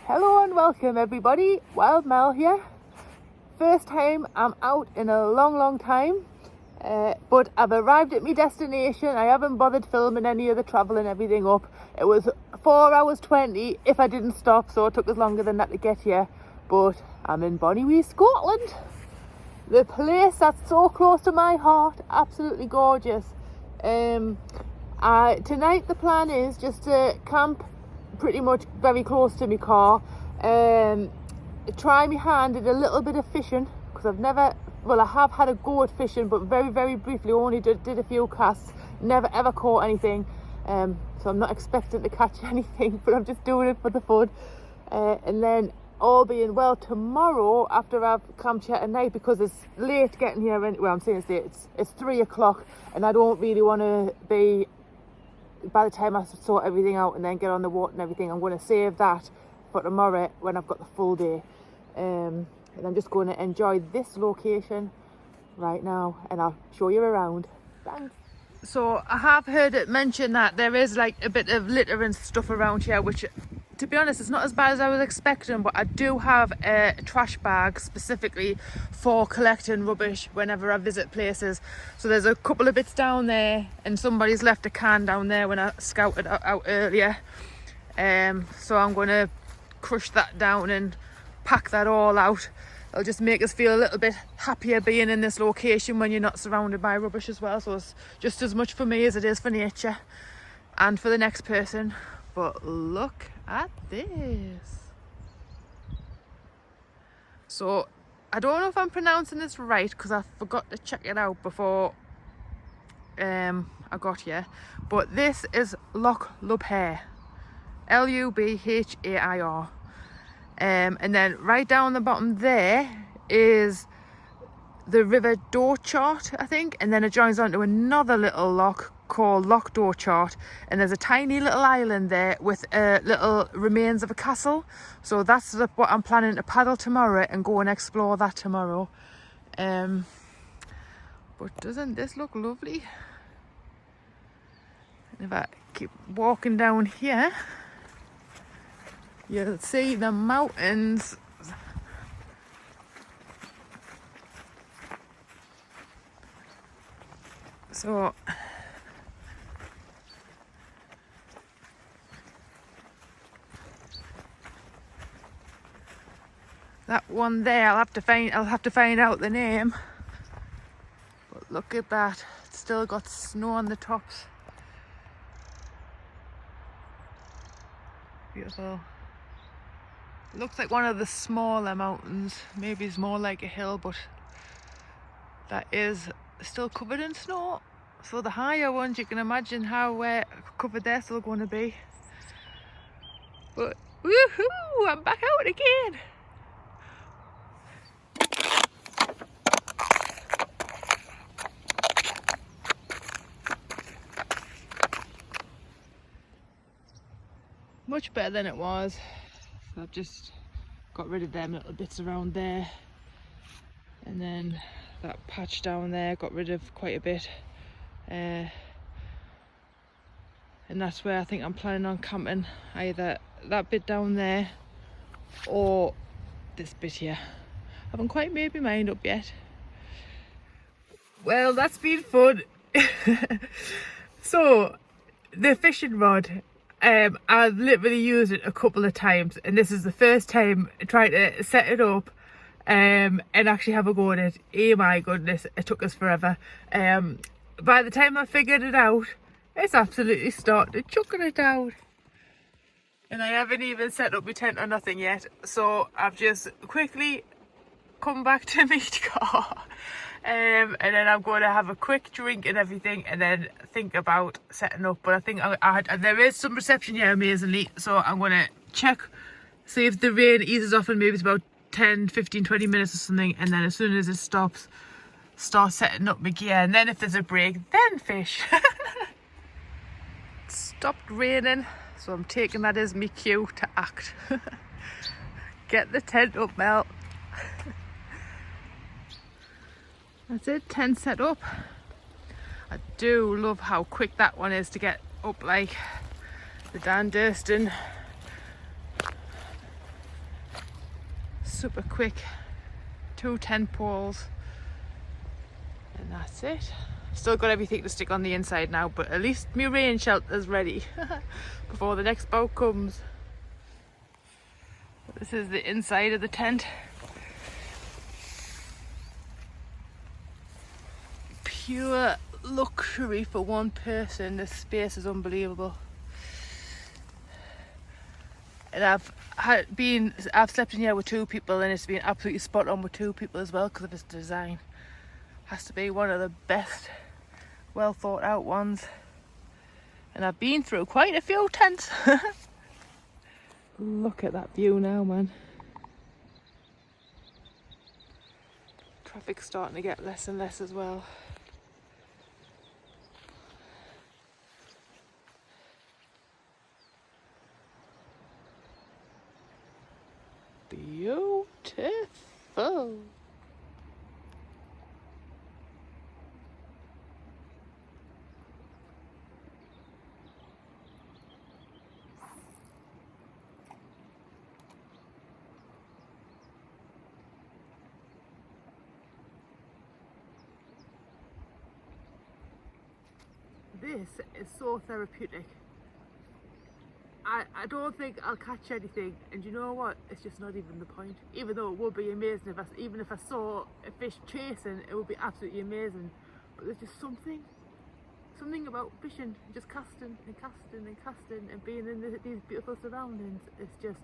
Hello and welcome everybody, Wild Mel here. First time I'm out in a long time, but I've arrived at my destination. I haven't bothered filming any of the travel and everything up. It was 4 hours 20 if I didn't stop, so it took us longer than that to get here. But I'm in Bonnie, Scotland. The place that's so close to my heart, absolutely gorgeous. Tonight the plan is just to camp pretty much very close to my car, try my hand at a little bit of fishing, because I have had a go at fishing, but very briefly, only did a few casts, never ever caught anything, so I'm not expecting to catch anything, but I'm just doing it for the fun. And then all being well, tomorrow after I've camped here at night, because it's late getting here, I'm saying it's late, it's 3 o'clock, and I don't really want to be, by the time I sort everything out and then get on the water and everything, I'm going to save that for tomorrow when I've got the full day. And I'm just going to enjoy this location right now, and I'll show you around. Thanks. So I have heard it mentioned that there is like a bit of litter and stuff around here, which, to be honest, it's not as bad as I was expecting, but I do have a trash bag specifically for collecting rubbish whenever I visit places. So there's a couple of bits down there, and somebody's left a can down there when I scouted out earlier. So I'm going to crush that down and pack that all out. It'll just make us feel a little bit happier being in this location when you're not surrounded by rubbish as well. So it's just as much for me as it is for nature and for the next person. But look at this. So I don't know if I'm pronouncing this right, because I forgot to check it out before I got here, but this is Loch Lubhair, Lubhair. And then right down the bottom there is the River Dorchart, I think, and then it joins onto another little loch called Loch Dorchart, and there's a tiny little island there with little remains of a castle. So that's what I'm planning to paddle tomorrow and go and explore that tomorrow. But doesn't this look lovely? And if I keep walking down here, you'll see the mountains. So that one there, I'll have to find out the name. But look at that, it's still got snow on the tops. Beautiful. It looks like one of the smaller mountains. Maybe it's more like a hill, but that is still covered in snow. So the higher ones, you can imagine how covered they're still going to be. But woohoo! I'm back out again. Much better than it was. So I've just got rid of them little bits around there, and then that patch down there, got rid of quite a bit, and that's where I think I'm planning on camping, either that bit down there or this bit here. I haven't quite made my mind up yet. Well, that's been fun. So the fishing rod, I've literally used it a couple of times, and this is the first time trying to set it up and actually have a go at it. Oh my goodness, it took us forever. By the time I figured it out, it's absolutely started chucking it down, and I haven't even set up my tent or nothing yet. So I've just quickly come back to my car, and then I'm going to have a quick drink and everything, and then think about setting up. But I think there is some reception here, amazingly, so I'm going to check, see if the rain eases off, and maybe it's about 10, 15, 20 minutes or something, and then as soon as it stops, start setting up my gear, and then if there's a break, then fish. It stopped raining, so I'm taking that as my cue to act. Get the tent up, Mel. That's it, tent set up. I do love how quick that one is to get up, like the Dan Durston super quick. 2 tent poles and that's it. Still got everything to stick on the inside now, but at least my rain shelter's ready before the next boat comes. This is the inside of the tent. Pure luxury for one person. This space is unbelievable. And I've slept in here with 2 people, and it's been absolutely spot on with 2 people as well because of its design. Has to be one of the best, well thought out ones. And I've been through quite a few tents. Look at that view now, man. Traffic's starting to get less and less as well. Beautiful. This is so therapeutic. I don't think I'll catch anything, and you know what? It's just not even the point. Even though it would be amazing even if I saw a fish chasing, it would be absolutely amazing. But there's just something about fishing, just casting and casting and casting and being in these beautiful surroundings. It's just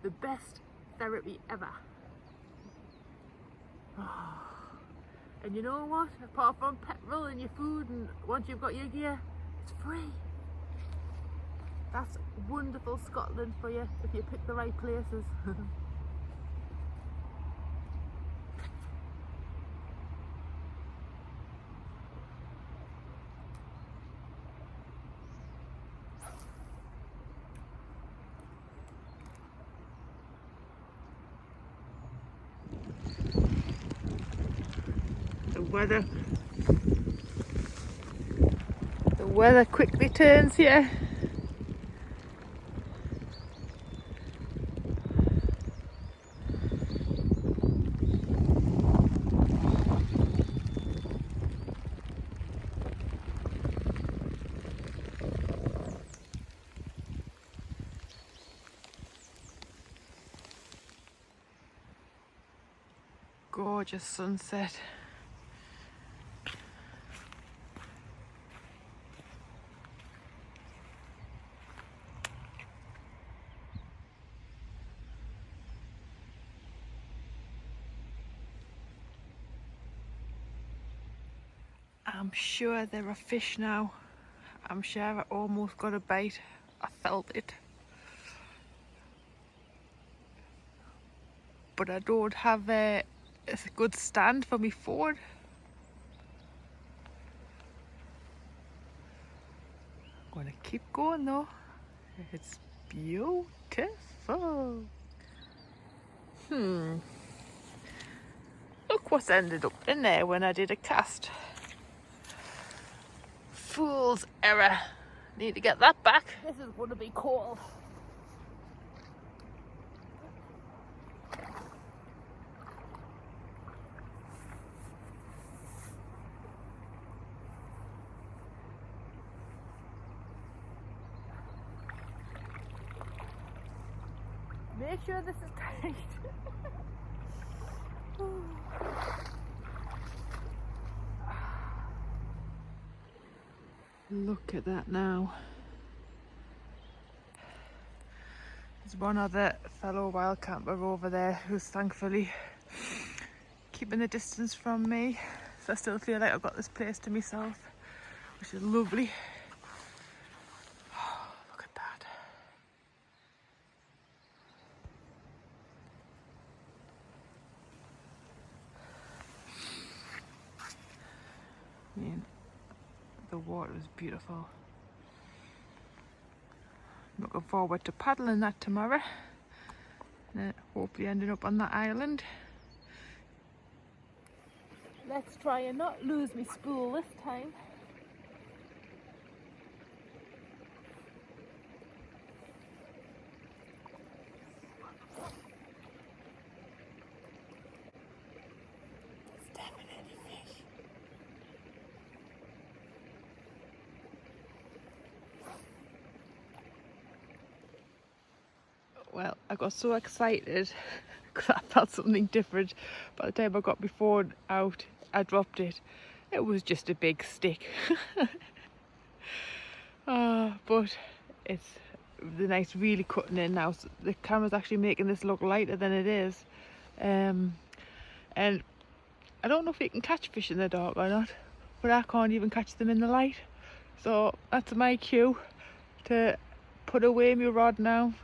the best therapy ever. And you know what? Apart from petrol and your food, and once you've got your gear, it's free. That's wonderful Scotland for you if you pick the right places. The weather quickly turns here. Gorgeous sunset. I'm sure there are fish now. I'm sure I almost got a bite. I felt it. But I don't have a good stand for my phone. I'm gonna keep going though. It's beautiful. Look what's ended up in there when I did a cast. Fool's error. Need to get that back. This is gonna be cold. Make sure this is tight. Look at that now. There's one other fellow wild camper over there who's thankfully keeping the distance from me. So I still feel like I've got this place to myself, which is lovely. Oh, look at that. I mean, the water is beautiful. I'm looking forward to paddling that tomorrow. And hopefully ending up on that island. Let's try and not lose my spool this time. Well, I got so excited because I felt something different. By the time I got my phone out, I dropped it. It was just a big stick. But it's the night's really cutting in now. So the camera's actually making this look lighter than it is. And I don't know if you can catch fish in the dark or not, but I can't even catch them in the light. So that's my cue to put away my rod now.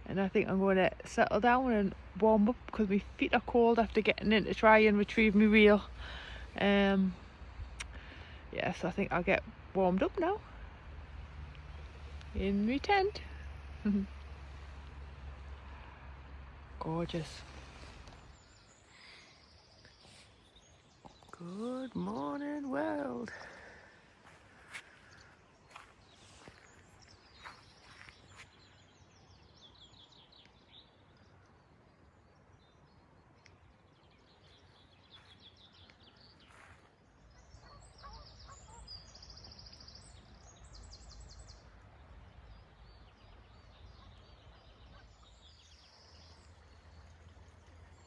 And I think I'm going to settle down and warm up because my feet are cold after getting in to try and retrieve my reel. Yeah, so I think I'll get warmed up now in my tent. Gorgeous. Good morning, world.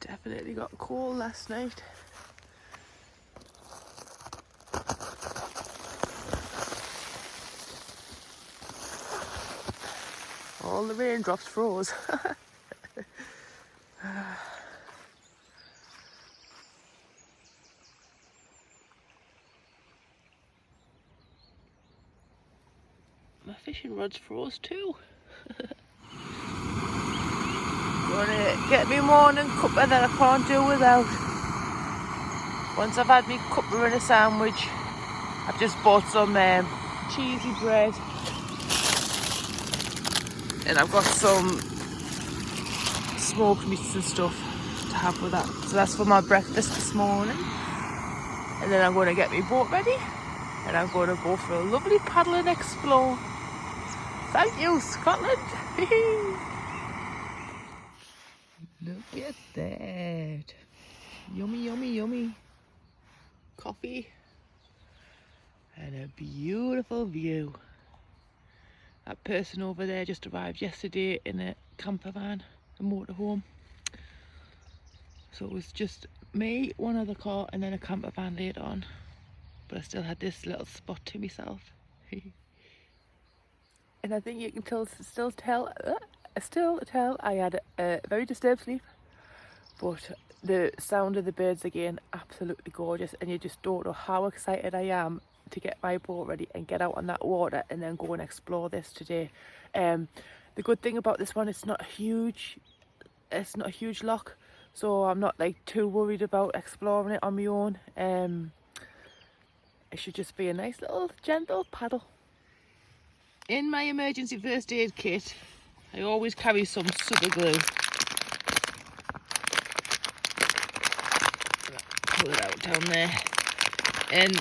Definitely got cold last night. All the raindrops froze. My fishing rod's froze too. Gonna get me morning cuppa that I can't do without. Once I've had me cuppa and a sandwich, I've just bought some cheesy bread, and I've got some smoked meats and stuff to have with that. So that's for my breakfast this morning. And then I'm going to get my boat ready, and I'm going to go for a lovely paddle and explore. Thank you, Scotland. Look at that. Yummy, yummy, yummy. Coffee and a beautiful view. That person over there just arrived yesterday in a camper van, a motorhome. So it was just me, one other car, and then a camper van later on. But I still had this little spot to myself. And I think you can still tell I had a very disturbed sleep. But the sound of the birds again, absolutely gorgeous. And you just don't know how excited I am to get my boat ready and get out on that water and then go and explore this today. The good thing about this one, it's not a huge loch, so I'm not like too worried about exploring it on my own. It should just be a nice little gentle paddle. In my emergency first aid kit, I always carry some super glue. Pull it out down there, and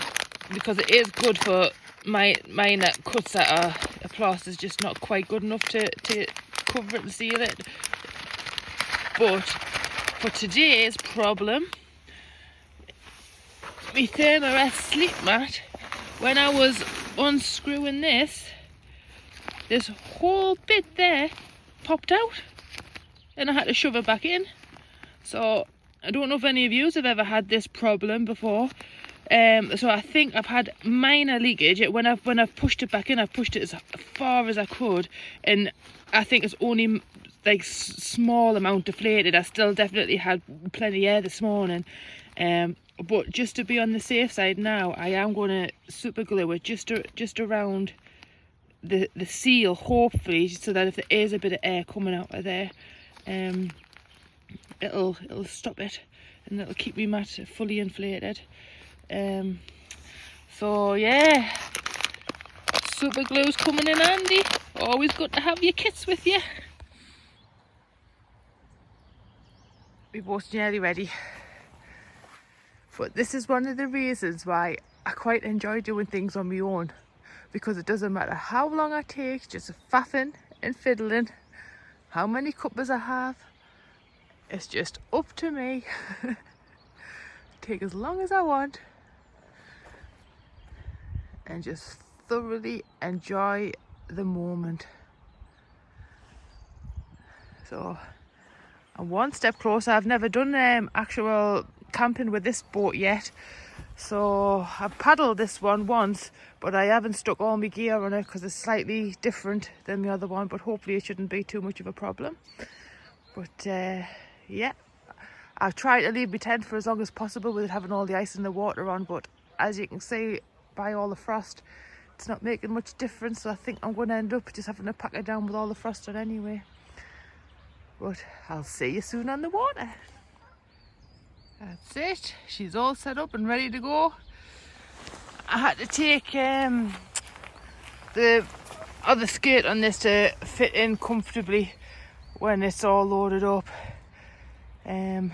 because it is good for minor cuts that are a plaster's just not quite good enough to cover it and seal it. But for today's problem, my Thermarest sleep mat, when I was unscrewing this whole bit there popped out and I had to shove it back in. So I don't know if any of you have ever had this problem before. So I think I've had minor leakage. When I've pushed it back in, I've pushed it as far as I could, and I think it's only like small amount deflated. I still definitely had plenty of air this morning. But just to be on the safe side now, I am going to super glue it just around the seal, hopefully, so that if there is a bit of air coming out of there, it'll stop it and it'll keep me mat fully inflated. So yeah, super glue's coming in handy. Always good to have your kits with you. We're both nearly ready, but this is one of the reasons why I quite enjoy doing things on my own, because it doesn't matter how long I take just faffing and fiddling, how many cuppas I have, it's just up to me. Take as long as I want and just thoroughly enjoy the moment. So I'm one step closer. I've never done actual camping with this boat yet. So I've paddled this one once, but I haven't stuck all my gear on it because it's slightly different than the other one, but hopefully it shouldn't be too much of a problem. But yeah, I've tried to leave my tent for as long as possible with it having all the ice and the water on, but as you can see by all the frost, it's not making much difference. So I think I'm going to end up just having to pack it down with all the frost on anyway. But I'll see you soon on the water. That's it. She's all set up and ready to go. I had to take the other skirt on this to fit in comfortably when it's all loaded up. And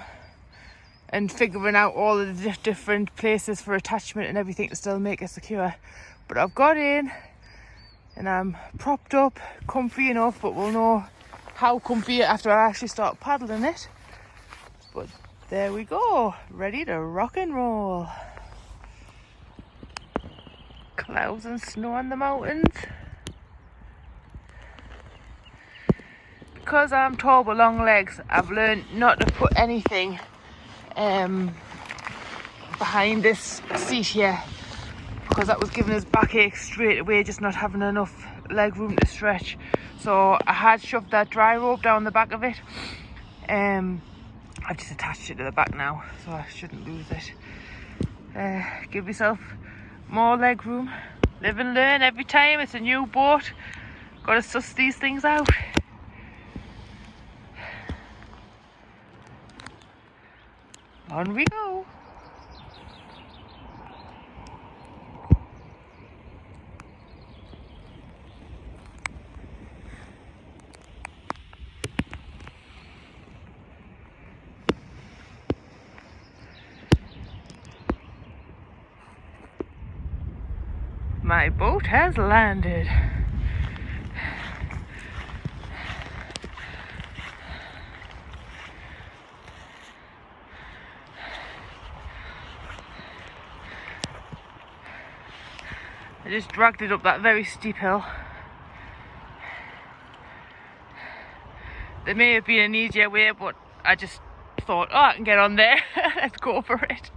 figuring out all of the different places for attachment and everything to still make it secure. But I've got in and I'm propped up, comfy enough, but we'll know how comfy after I actually start paddling it. But there we go, ready to rock and roll. Clouds and snow on the mountains. Because I'm tall with long legs, I've learned not to put anything behind this seat here, because that was giving us backache straight away, just not having enough leg room to stretch. So I had shoved that dry rope down the back of it. I've just attached it to the back now, so I shouldn't lose it. Give yourself more leg room. Live and learn every time. It's a new boat. Got to suss these things out. On we go. My boat has landed. I just dragged it up that very steep hill. There may have been an easier way, but I just thought, oh, I can get on there. Let's go for it.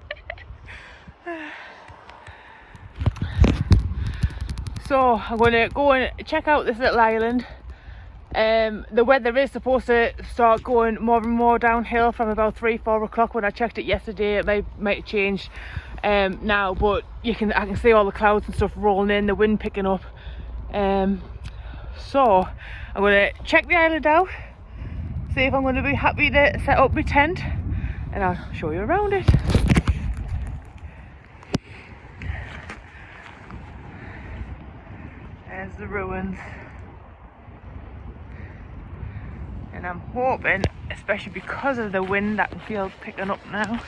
So I'm going to go and check out this little island. The weather is supposed to start going more and more downhill from about 3-4 o'clock. When I checked it yesterday, it might have changed now, but I can see all the clouds and stuff rolling in, the wind picking up. So I'm going to check the island out, see if I'm going to be happy to set up my tent, and I'll show you around it. There's the ruins. And I'm hoping, especially because of the wind that I can feel picking up now,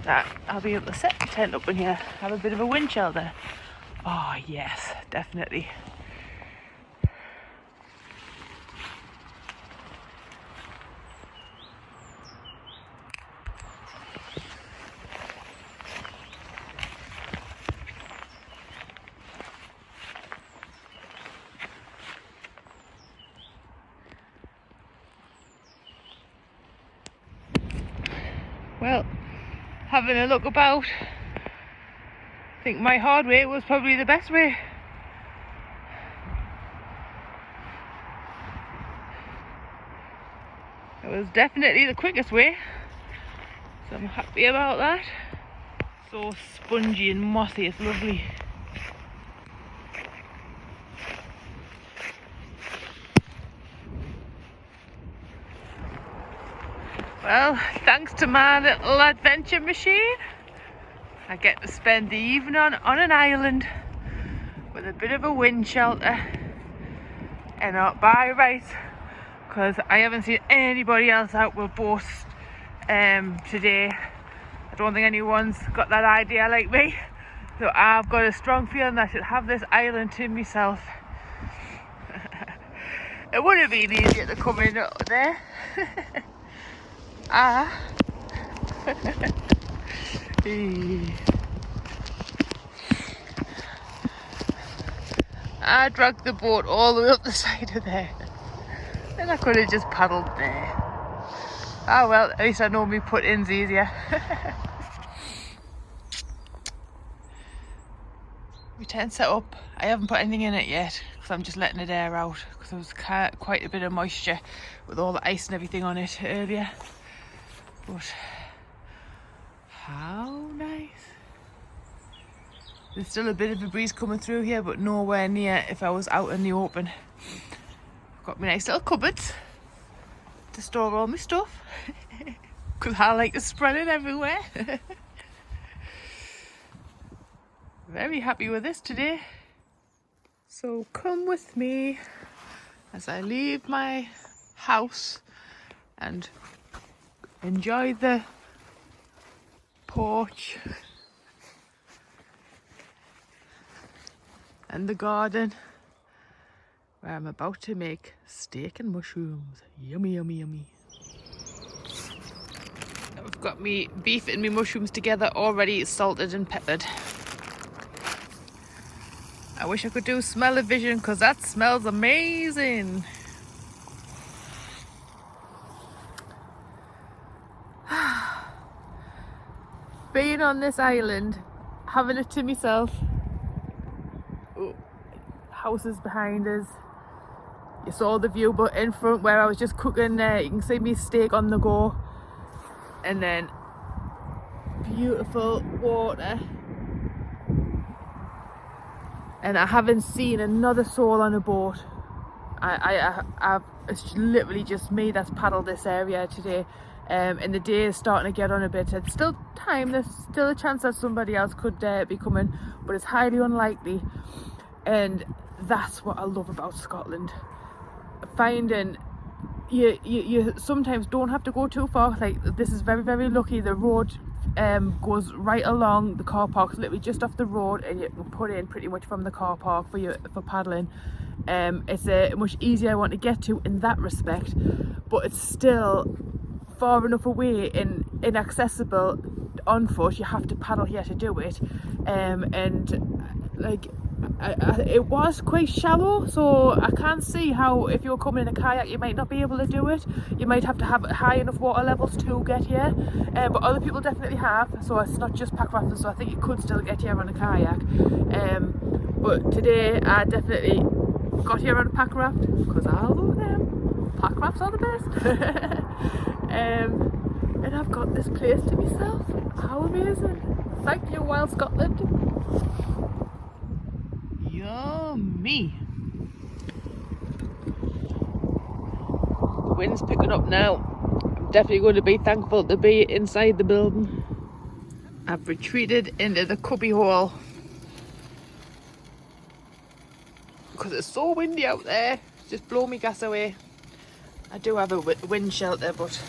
that I'll be able to set the tent up in here, have a bit of a wind shelter. Oh yes, definitely. Well, having a look about, I think my hard way was probably the best way. It was definitely the quickest way, so I'm happy about that. So spongy and mossy, it's lovely. Well, thanks to my little adventure machine, I get to spend the evening on an island with a bit of a wind shelter and not by rights, because I haven't seen anybody else out with boats today. I don't think anyone's got that idea like me, so I've got a strong feeling I should have this island to myself. It would have been easier to come in there. I dragged the boat all the way up the side of there. And I could have just paddled there. Ah well, at least I know me put-in's easier. My tent set up. I haven't put anything in it yet because I'm just letting it air out because there was quite a bit of moisture with all the ice and everything on it earlier. But how nice. There's still a bit of a breeze coming through here, but nowhere near if I was out in the open. I've got my nice little cupboards to store all my stuff because I like to spread it everywhere. Very happy with this today. So come with me as I leave my house and enjoy the porch and the garden where I'm about to make steak and mushrooms. Yummy, yummy, yummy. I've got me beef and me mushrooms together already salted and peppered. I wish I could do smell-o-vision because that smells amazing. Being on this island, having it to myself. Oh, houses behind us. You saw the view, but in front where I was just cooking there, you can see me steak on the go. And then beautiful water. And I haven't seen another soul on a boat. It's literally just me that's paddled this area today. And the day is starting to get on a bit. It's still time, there's still a chance that somebody else could be coming, but it's highly unlikely. And that's what I love about Scotland. Finding you sometimes don't have to go too far. Like, this is very, very lucky. The road goes right along. The car park's literally just off the road, and you can put in pretty much from the car park for paddling. It's a much easier one to get to in that respect, but it's still far enough away and inaccessible on foot. You have to paddle here to do it. And like, it was quite shallow, so I can't see how if you're coming in a kayak you might not be able to do it. You might have to have high enough water levels to get here, but other people definitely have, so it's not just Packrafting, so I think you could still get here on a kayak. But today I definitely got here on a Packraft because I love them. Packrafts are the best. And I've got this place to myself. How amazing. Thank you, Wild Scotland. Yummy. The wind's picking up now. I'm definitely going to be thankful to be inside the building. I've retreated into the cubby hole because it's so windy out there. Just blow me gas away. I do have a wind shelter, but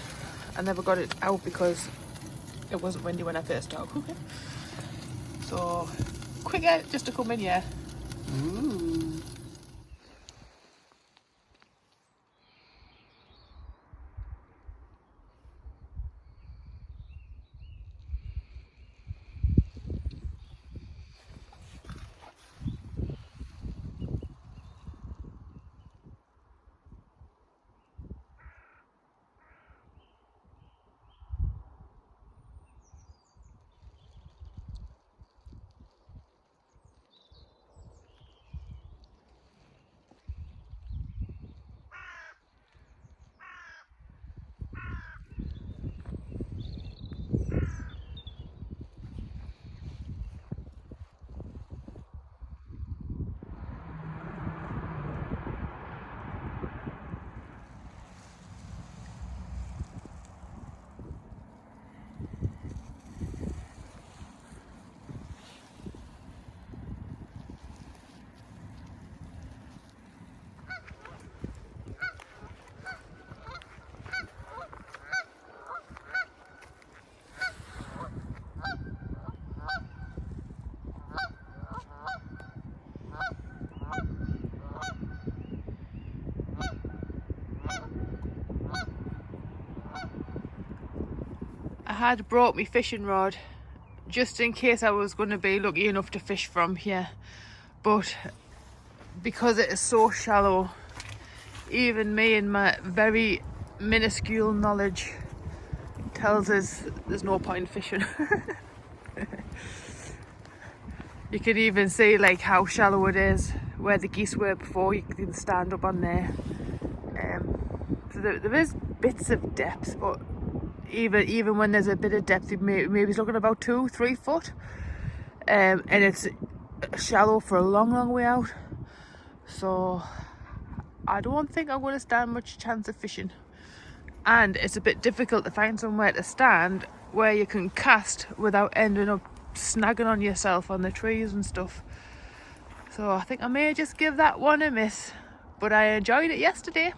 I never got it out because it wasn't windy when I first started cooking. So quicker just to come in here. Ooh. I had brought my fishing rod just in case I was going to be lucky enough to fish from here, but because it is so shallow Even me and my very minuscule knowledge tells us there's no point in fishing. You can even see like how shallow it is where the geese were before. You can stand up on there. So there is bits of depth, but even when there's a bit of depth, maybe it's looking about 2-3 foot, and it's shallow for a long way out. So I don't think I'm going to stand much chance of fishing. And it's a bit difficult to find somewhere to stand where you can cast without ending up snagging on yourself on the trees and stuff. So I think I may just give that one a miss. But I enjoyed it yesterday.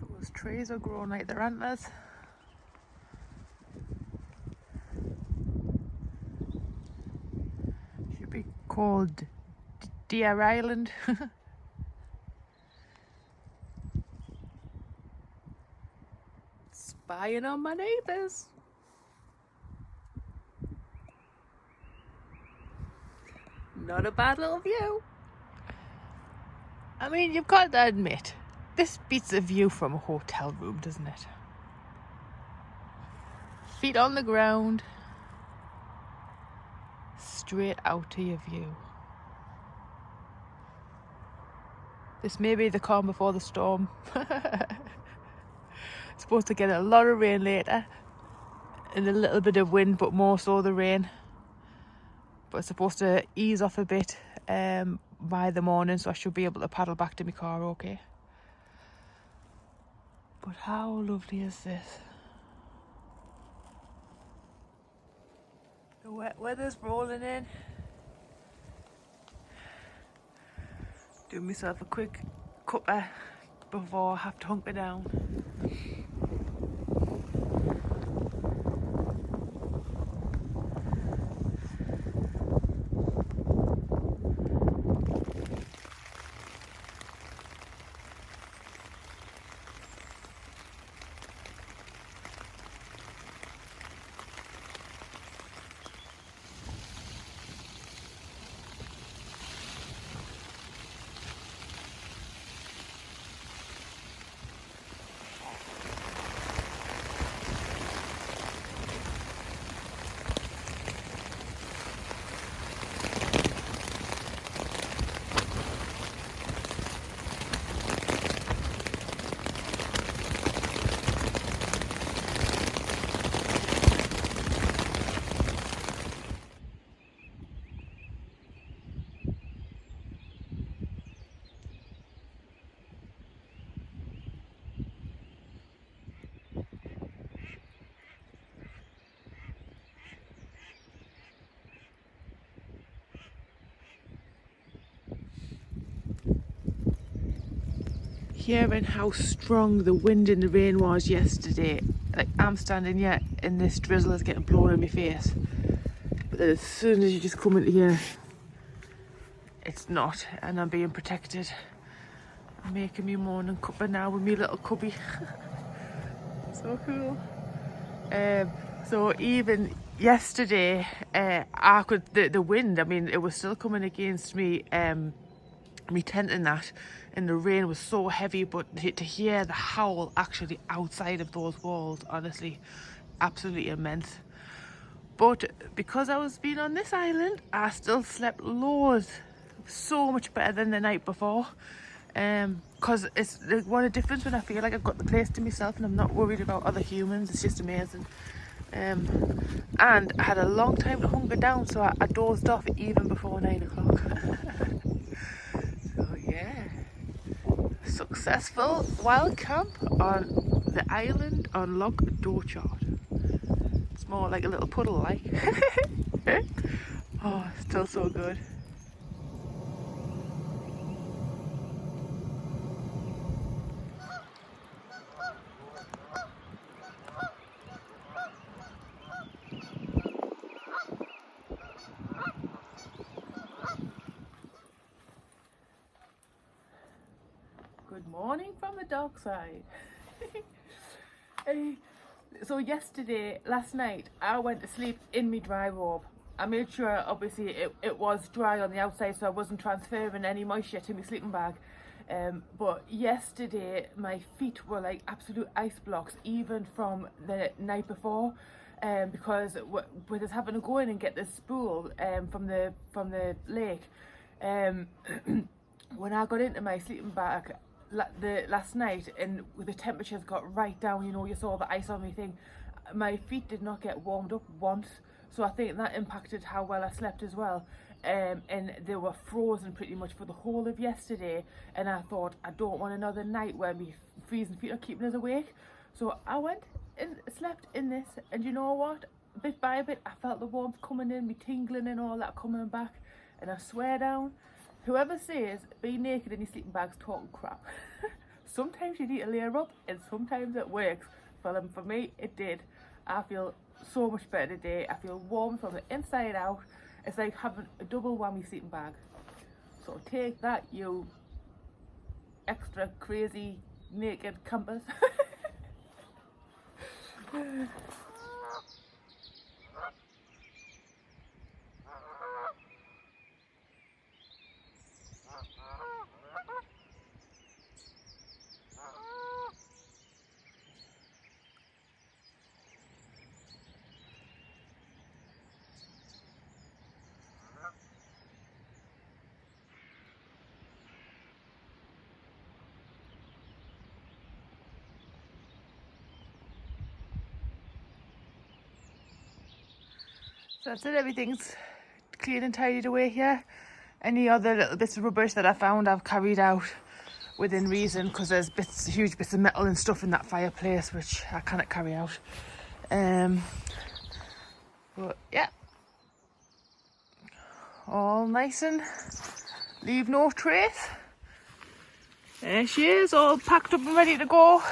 Those trees are growing like their antlers. Should be called Deer Island. Spying on my neighbours. Not a bad little view. I mean, you've got to admit, this beats a view from a hotel room, doesn't it? Feet on the ground, straight out to your view. This may be the calm before the storm. Supposed to get a lot of rain later and a little bit of wind, but more so the rain. But it's supposed to ease off a bit by the morning, so I should be able to paddle back to my car okay. But how lovely is this? The wet weather's rolling in. Do myself a quick cuppa before I have to hunker down. Hearing how strong the wind and the rain was yesterday, like I'm standing here and this drizzle is getting blown in my face, but then as soon as you just come into here, it's not, and I'm being protected. I'm making me morning cuppa now with me little cubby. So cool. So even yesterday, I could the wind. I mean, it was still coming against me. Me tent and that, and the rain was so heavy, but to hear the howl actually outside of those walls, honestly, absolutely immense. But because I was being on this island, I still slept loads, so much better than the night before. Because it's what a difference when I feel like I've got the place to myself and I'm not worried about other humans. It's just amazing. And I had a long time to hunker down, so I dozed off even before 9 o'clock. So yeah, successful wild camp on the island on Loch Dorchard. It's more like a little puddle like. Oh, still so good. Good morning from the dark side. So last night, I went to sleep in my dry robe. I made sure obviously it was dry on the outside, so I wasn't transferring any moisture to my sleeping bag. But yesterday my feet were like absolute ice blocks, even from the night before, because with us having to go in and get this spool from the lake, when I got into my sleeping bag last night, and the temperatures got right down, you know, you saw the ice on me thing, my feet did not get warmed up once, so I think that impacted how well I slept as well. And they were frozen pretty much for the whole of yesterday, and I thought, I don't want another night where my freezing feet are keeping us awake. So I went and slept in this, and you know what, bit by bit I felt the warmth coming in, me tingling and all that coming back, and I swear down, whoever says being naked in your sleeping bag's talking crap. Sometimes you need to layer up, and sometimes it works. For me it did. I feel so much better today. I feel warm from the inside out. It's like having a double whammy sleeping bag. So take that, you extra crazy naked campers. So that's it, everything's clean and tidied away here. Any other little bits of rubbish that I found, I've carried out within reason, because there's huge bits of metal and stuff in that fireplace which I cannot carry out. But yeah, all nice and leave no trace. There she is, all packed up and ready to go,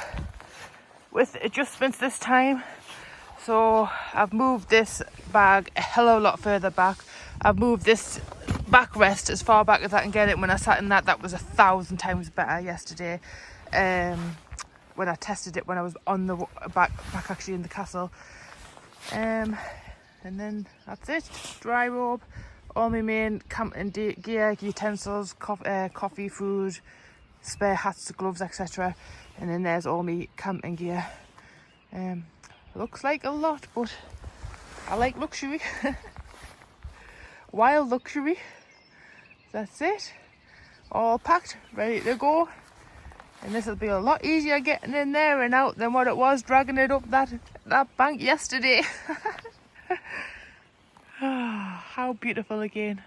with adjustments this time. So I've moved this bag a hell of a lot further back. I've moved this backrest as far back as I can get it. When I sat in that was 1,000 times better yesterday. When I tested it when I was on the back actually in the castle. And then that's it. Dry robe, all my main camping gear, utensils, coffee, food, spare hats, gloves, etc. And then there's all my camping gear. Looks like a lot, but I like luxury. Wild luxury. That's it. All packed, ready to go. And this will be a lot easier getting in there and out than what it was dragging it up that bank yesterday. How beautiful again.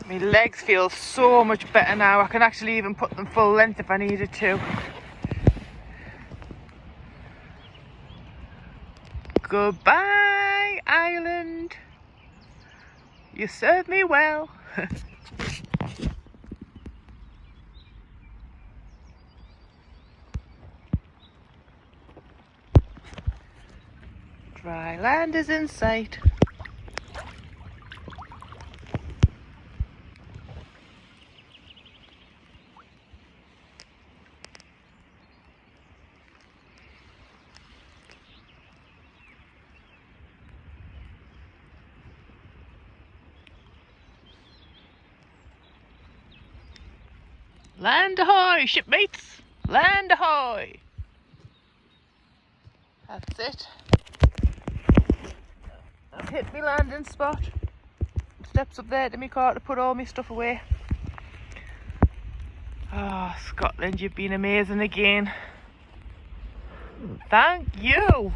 My legs feel so much better now. I can actually even put them full length if I needed to. Goodbye, island. You served me well. Dry land is in sight. Land ahoy, shipmates! Land ahoy! That's it. I've hit my landing spot. Steps up there to my car to put all my stuff away. Oh, Scotland, you've been amazing again. Thank you!